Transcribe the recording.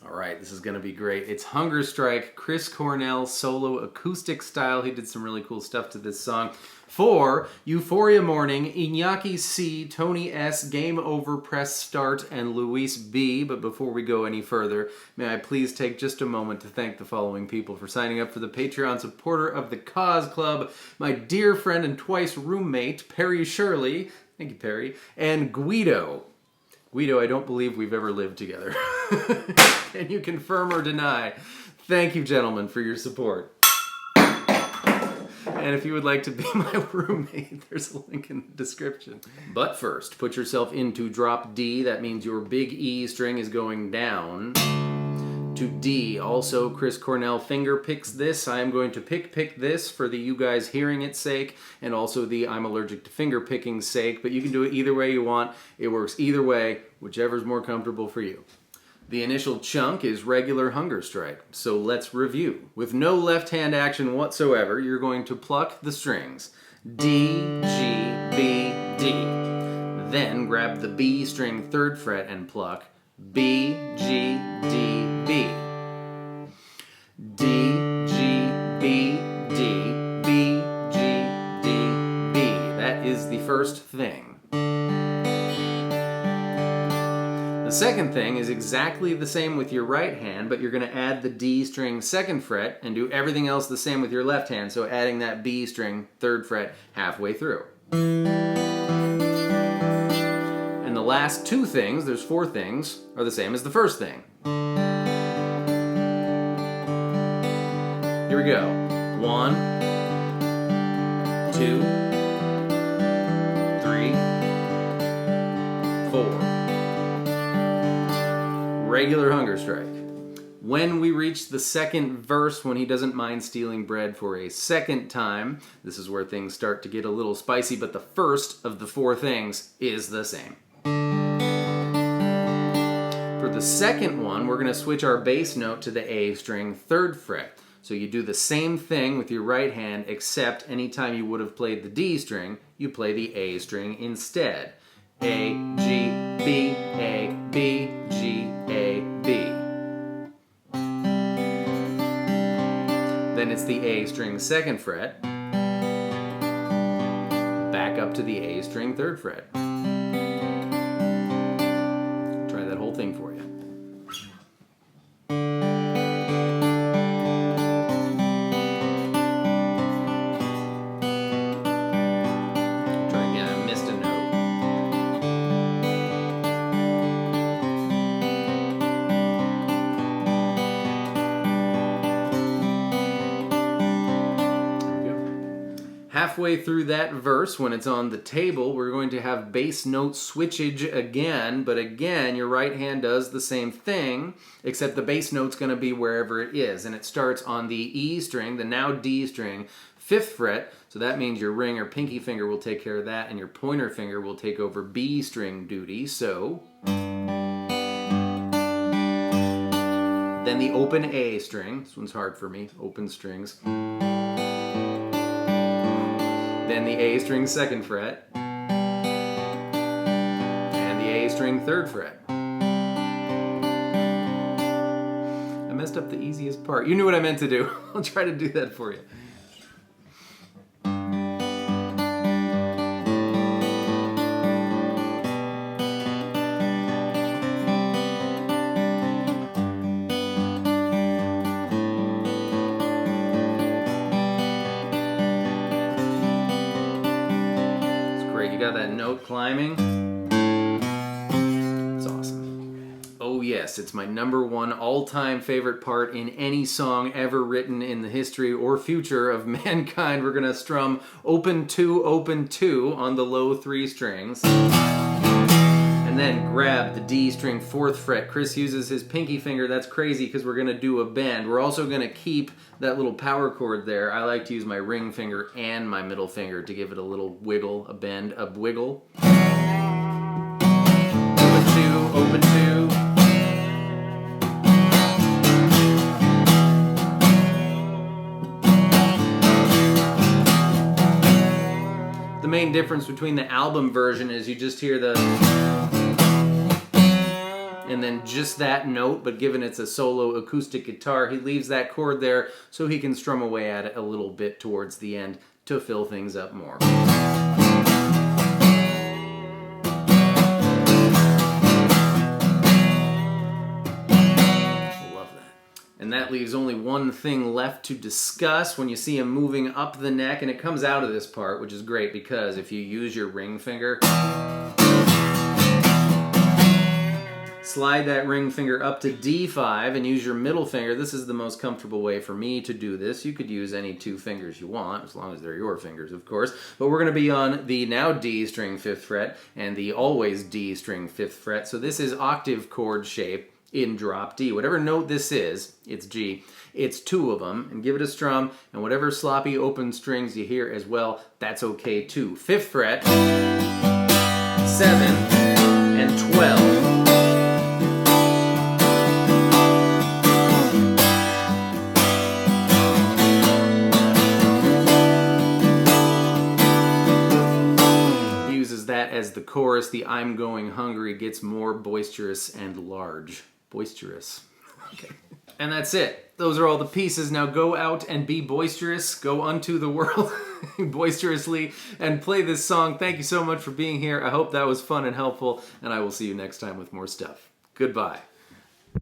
All right, this is going to be great. It's Hunger Strike, Chris Cornell, solo acoustic style. He did some really cool stuff to this song. For Euphoria Morning, Iñaki C, Tony S, Game Over, Press Start, and Luis B. But before we go any further, may I please take just a moment to thank the following people for signing up for the Patreon supporter of the Cause Club. My dear friend and twice roommate, Perry Shirley. Thank you, Perry. And Guido. Guido, I don't believe we've ever lived together. Can you confirm or deny? Thank you, gentlemen, for your support. And if you would like to be my roommate, there's a link in the description. But first, put yourself into drop D. That means your big E string is going down to D. Also, Chris Cornell finger picks this. I am going to pick this for the you guys hearing it sake, and also the I'm allergic to finger picking sake, but you can do it either way you want. It works either way, whichever's more comfortable for you. The initial chunk is regular Hunger Strike, so let's review. With no left hand action whatsoever, you're going to pluck the strings. D, G, B, D. Then grab the B string 3rd fret and pluck B, G, D, B. D, G, B, D, B, G, D, B. That is the first thing. The second thing is exactly the same with your right hand, but you're going to add the D string 2nd fret and do everything else the same with your left hand, so adding that B string 3rd fret halfway through. And the last 2 things, there's 4 things, are the same as the first thing. Here we go. 1, 2, 3, 4. Regular Hunger Strike. When we reach the second verse, when he doesn't mind stealing bread for a second time, this is where things start to get a little spicy, but the first of the 4 things is the same. For the second one, we're going to switch our bass note to the A string 3rd fret. So you do the same thing with your right hand, except anytime you would have played the D string, you play the A string instead. A, G, B, A, B, G, A, B. Then it's the A string 2nd fret, back up to the A string 3rd fret. Try that whole thing for you. Halfway through that verse, when it's on the table, we're going to have bass note switchage again, but again, your right hand does the same thing, except the bass note's going to be wherever it is, and it starts on the E string, the now D string, 5th fret, so that means your ring or pinky finger will take care of that, and your pointer finger will take over B string duty, so... Then the open A string, this one's hard for me, open strings. Then the A string 2nd fret, and the A string 3rd fret. I messed up the easiest part. You knew what I meant to do. I'll try to do that for you. Got that note climbing. It's awesome. Oh yes, it's my #1 all-time favorite part in any song ever written in the history or future of mankind. We're gonna strum open 2 on the low 3 strings. And then grab the D string 4th fret. Chris uses his pinky finger. That's crazy because we're gonna do a bend. We're also gonna keep that little power chord there. I like to use my ring finger and my middle finger to give it a little wiggle, a bend, a wiggle. Open 2. The main difference between the album version is you just hear the... and and then just that note, but given it's a solo acoustic guitar, he leaves that chord there so he can strum away at it a little bit towards the end to fill things up more. And that leaves only one thing left to discuss when you see him moving up the neck, and it comes out of this part, which is great because if you use your ring finger, slide that ring finger up to D5 and use your middle finger. This is the most comfortable way for me to do this. You could use any two fingers you want, as long as they're your fingers, of course. But we're going to be on the now D string 5th fret and the always D string 5th fret. So this is octave chord shape in drop D. Whatever note this is, it's G. It's two of them, and give it a strum, and whatever sloppy open strings you hear as well, that's okay too. 5th fret, 7, and 12. Uses that as the chorus. The I'm Going Hungry gets more boisterous and large. Boisterous. Okay. And that's it. Those are all the pieces. Now go out and be boisterous. Go unto the world boisterously and play this song. Thank you so much for being here. I hope that was fun and helpful, and I will see you next time with more stuff. Goodbye.